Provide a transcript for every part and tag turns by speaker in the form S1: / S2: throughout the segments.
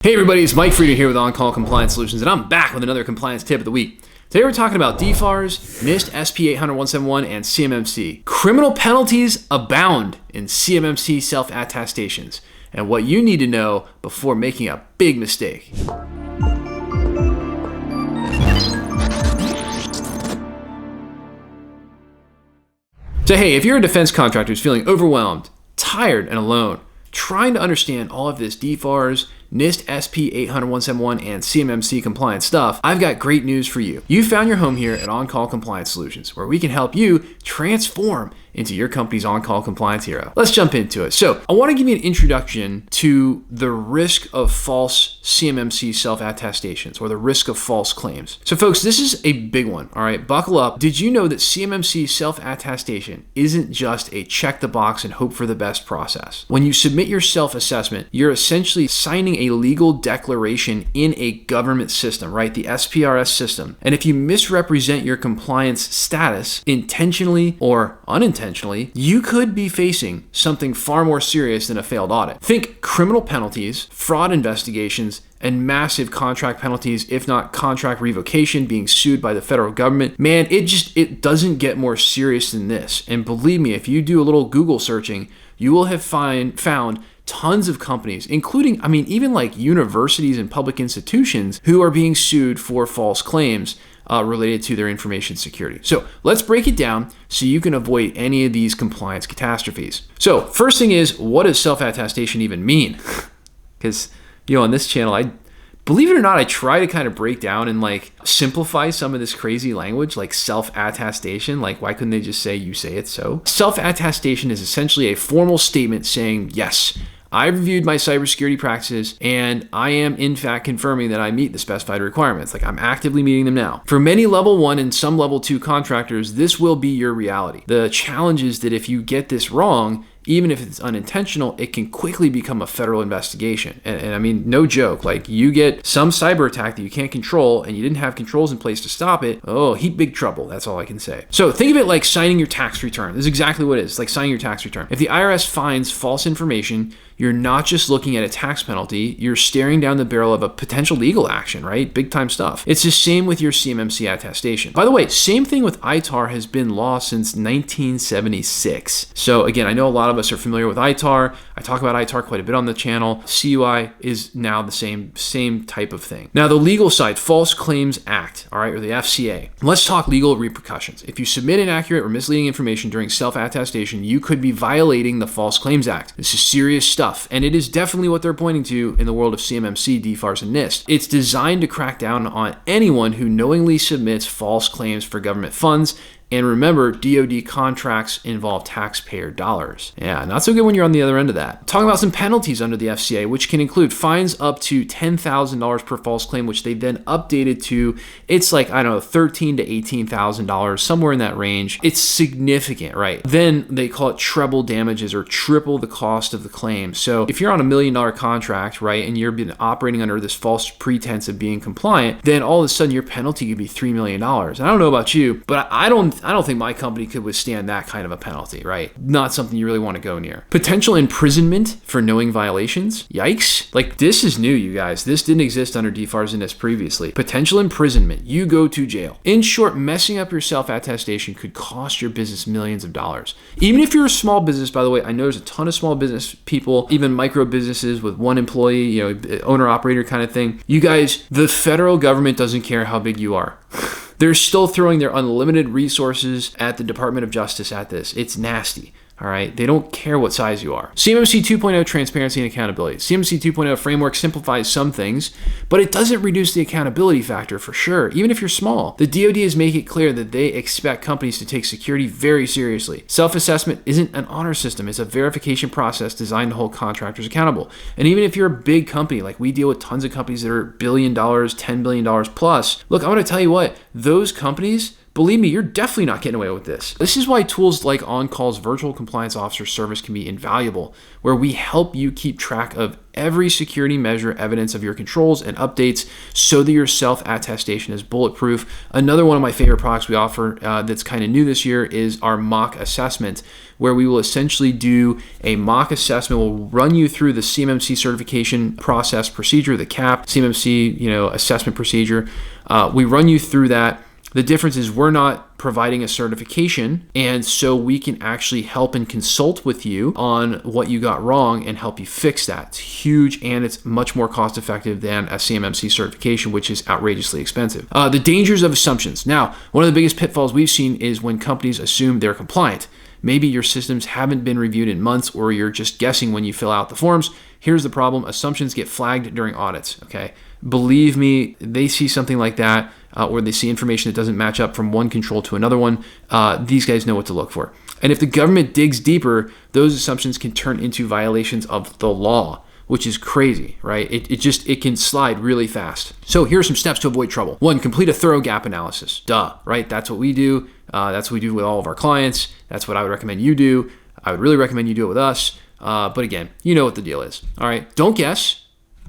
S1: Hey everybody, it's Mike Frieder here with On-Call Compliance Solutions, and I'm back with another compliance tip of the week. Today we're talking about DFARS, NIST SP 800-171, and CMMC. Criminal penalties abound in CMMC Self-Attestations, and what you need to know before making a big mistake. So hey, if you're a defense contractor who's feeling overwhelmed, tired, and alone, trying to understand all of this DFARS, NIST SP 800-171, and CMMC compliance stuff, I've got great news for you. You found your home here at On-Call Compliance Solutions, where we can help you transform into your company's on-call compliance hero. Let's jump into it. So I want to give you an introduction to the risk of false CMMC self-attestations, or the risk of false claims. So folks, this is a big one, all right? Buckle up. Did you know that CMMC self-attestation isn't just a check the box and hope for the best process? When you submit your self-assessment, you're essentially signing a legal declaration in a government system, right? The SPRS system. And if you misrepresent your compliance status intentionally or unintentionally, you could be facing something far more serious than a failed audit. Think criminal penalties, fraud investigations, and massive contract penalties, if not contract revocation, being sued by the federal government. Man, it doesn't get more serious than this. And believe me, if you do a little Google searching, you will have found tons of companies, including, even like universities and public institutions, who are being sued for false claims related to their information security. So let's break it down so you can avoid any of these compliance catastrophes. So first thing is, what does self-attestation even mean? Because, on this channel, believe it or not, I try to kind of break down and simplify some of this crazy language, like self-attestation. Like, why couldn't they just say, you say it so? Self-attestation is essentially a formal statement saying, yes, I've reviewed my cybersecurity practices and I am in fact confirming that I meet the specified requirements. Like, I'm actively meeting them now. For many level 1 and some level 2 contractors, this will be your reality. The challenge is that if you get this wrong, even if it's unintentional, it can quickly become a federal investigation. And no joke, you get some cyber attack that you can't control and you didn't have controls in place to stop it. Oh, heap big trouble. That's all I can say. So think of it like signing your tax return. This is exactly what it is. It's like signing your tax return. If the IRS finds false information, you're not just looking at a tax penalty, you're staring down the barrel of a potential legal action, right? Big time stuff. It's the same with your CMMC attestation. By the way, same thing with ITAR has been law since 1976. So again, I know a lot of us are familiar with ITAR. I talk about ITAR quite a bit on the channel. CUI is now the same type of thing. Now the legal side, False Claims Act, all right, or the FCA. Let's talk legal repercussions. If you submit inaccurate or misleading information during self-attestation, you could be violating the False Claims Act. This is serious stuff. And it is definitely what they're pointing to in the world of CMMC, DFARS, and NIST. It's designed to crack down on anyone who knowingly submits false claims for government funds. And remember, DoD contracts involve taxpayer dollars. Yeah, not so good when you're on the other end of that. Talking about some penalties under the FCA, which can include fines up to $10,000 per false claim, which they then updated to, it's $13,000 to $18,000, somewhere in that range. It's significant, right? Then they call it treble damages, or triple the cost of the claim. So if you're on $1 million contract, right, and you're been operating under this false pretense of being compliant, then all of a sudden your penalty could be $3 million. And I don't know about you, but I don't think my company could withstand that kind of a penalty, right? Not something you really want to go near. Potential imprisonment for knowing violations. Yikes. This is new, you guys. This didn't exist under DFARS and NIST previously. Potential imprisonment. You go to jail. In short, messing up your self-attestation could cost your business millions of dollars. Even if you're a small business, by the way, I know there's a ton of small business people, even micro businesses with one employee, owner-operator kind of thing. You guys, the federal government doesn't care how big you are. They're still throwing their unlimited resources at the Department of Justice at this. It's nasty. All right, they don't care what size you are. CMMC 2.0 transparency and accountability. CMMC 2.0 framework simplifies some things, but it doesn't reduce the accountability factor for sure, even if you're small. The DoD is making it clear that they expect companies to take security very seriously. Self-assessment isn't an honor system. It's a verification process designed to hold contractors accountable. And even if you're a big company, like we deal with tons of companies that are $1 billion, $10 billion plus, look, I want to tell you what, those companies, believe me, you're definitely not getting away with this. This is why tools like OnCall's Virtual Compliance Officer service can be invaluable, where we help you keep track of every security measure, evidence of your controls and updates so that your self-attestation is bulletproof. Another one of my favorite products we offer that's kind of new this year is our mock assessment, where we will essentially do a mock assessment. We'll run you through the CMMC certification process procedure, the CAP, CMMC, assessment procedure. We run you through that. The difference is we're not providing a certification, and so we can actually help and consult with you on what you got wrong and help you fix that. It's huge, and it's much more cost effective than a CMMC certification, which is outrageously expensive. The dangers of assumptions. Now, one of the biggest pitfalls we've seen is when companies assume they're compliant. Maybe your systems haven't been reviewed in months, or you're just guessing when you fill out the forms. Here's the problem. Assumptions get flagged during audits, okay? Believe me, they see something like that, or they see information that doesn't match up from one control to another one. These guys know what to look for. And if the government digs deeper, those assumptions can turn into violations of the law, which is crazy, right? It can slide really fast. So here are some steps to avoid trouble. 1, complete a thorough gap analysis. Duh, right? That's what we do. That's what we do with all of our clients. That's what I would recommend you do. I would really recommend you do it with us. But again, you know what the deal is. All right, don't guess.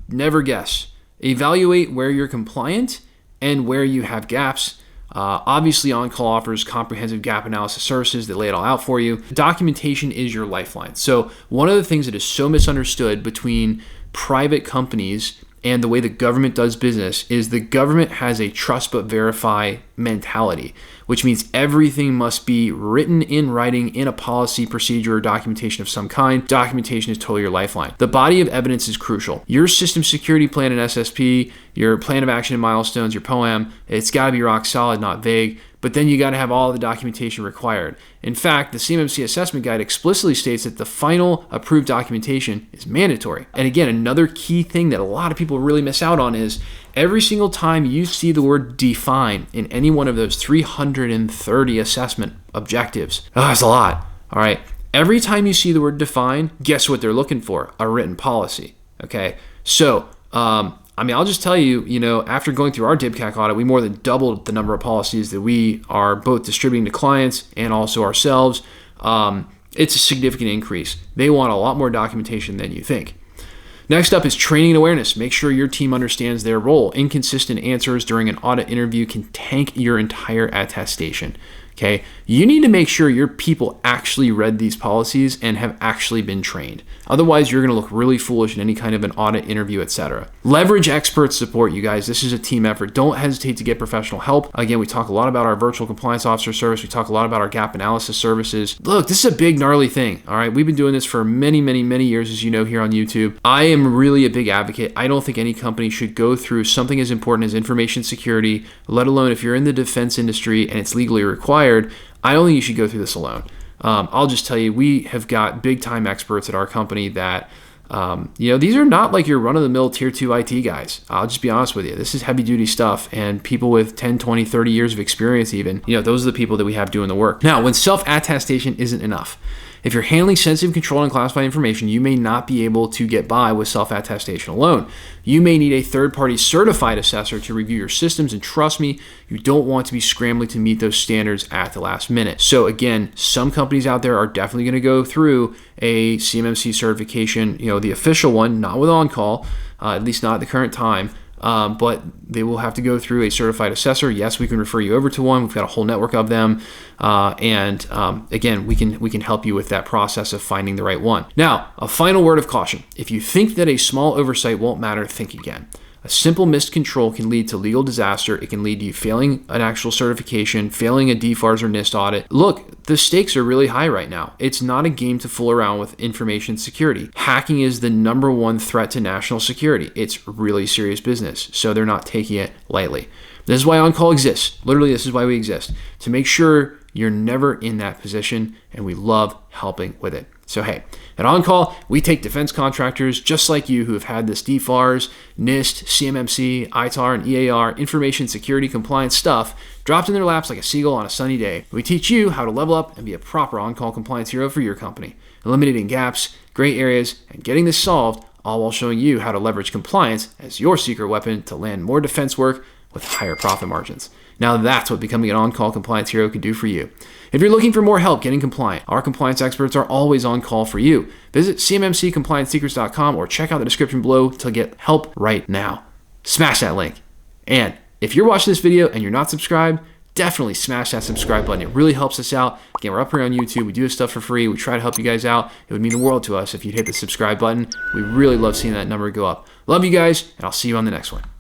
S1: Never guess. Evaluate where you're compliant and where you have gaps. Obviously, OnCall offers comprehensive gap analysis services that lay it all out for you. Documentation is your lifeline. So one of the things that is so misunderstood between private companies and the way the government does business is the government has a trust but verify mentality, which means everything must be written in writing in a policy, procedure, or documentation of some kind. Documentation is totally your lifeline. The body of evidence is crucial. Your system security plan and SSP, your plan of action and milestones, your POAM, it's got to be rock solid, not vague. But then you got to have all the documentation required. In fact, the CMMC assessment guide explicitly states that the final approved documentation is mandatory. And again, another key thing that a lot of people really miss out on is every single time you see the word define in any one of those 330 assessment objectives, that's a lot, all right? Every time you see the word define, guess what they're looking for? A written policy, okay? So, I'll just tell you, after going through our DIBCAC audit, we more than doubled the number of policies that we are both distributing to clients and also ourselves. It's a significant increase. They want a lot more documentation than you think. Next up is training and awareness. Make sure your team understands their role. Inconsistent answers during an audit interview can tank your entire attestation. Okay, you need to make sure your people actually read these policies and have actually been trained. Otherwise, you're going to look really foolish in any kind of an audit interview, etc. Leverage expert support, you guys. This is a team effort. Don't hesitate to get professional help. Again, we talk a lot about our virtual compliance officer service. We talk a lot about our gap analysis services. Look, this is a big, gnarly thing. All right, we've been doing this for many, many, many years, as you know, here on YouTube. I am really a big advocate. I don't think any company should go through something as important as information security, let alone if you're in the defense industry and it's legally required. I don't think you should go through this alone. I'll just tell you, we have got big time experts at our company that, these are not like your run-of-the-mill tier 2 IT guys. I'll just be honest with you. This is heavy duty stuff, and people with 10, 20, 30 years of experience even, those are the people that we have doing the work. Now, when self-attestation isn't enough, if you're handling sensitive, controlled, and classified information, you may not be able to get by with self-attestation alone. You may need a third-party certified assessor to review your systems, and trust me, you don't want to be scrambling to meet those standards at the last minute. So again, some companies out there are definitely going to go through a CMMC certification, the official one, not with OnCall, at least not at the current time. But they will have to go through a certified assessor. Yes, we can refer you over to one. We've got a whole network of them. Again, we can help you with that process of finding the right one. Now, a final word of caution. If you think that a small oversight won't matter, think again. A simple missed control can lead to legal disaster. It can lead to you failing an actual certification, failing a DFARS or NIST audit. Look, the stakes are really high right now. It's not a game to fool around with information security. Hacking is the number one threat to national security. It's really serious business, so they're not taking it lightly. This is why OnCall exists. Literally, this is why we exist. To make sure you're never in that position, and we love helping with it. So hey, at OnCall, we take defense contractors just like you who have had this DFARS, NIST, CMMC, ITAR, and EAR information security compliance stuff dropped in their laps like a seagull on a sunny day. We teach you how to level up and be a proper OnCall compliance hero for your company, eliminating gaps, gray areas, and getting this solved, all while showing you how to leverage compliance as your secret weapon to land more defense work with higher profit margins. Now that's what becoming an on-call compliance hero can do for you. If you're looking for more help getting compliant, our compliance experts are always on call for you. Visit cmmccompliancesecrets.com or check out the description below to get help right now. Smash that link. And if you're watching this video and you're not subscribed, definitely smash that subscribe button. It really helps us out. Again, we're up here on YouTube. We do this stuff for free. We try to help you guys out. It would mean the world to us if you'd hit the subscribe button. We really love seeing that number go up. Love you guys, and I'll see you on the next one.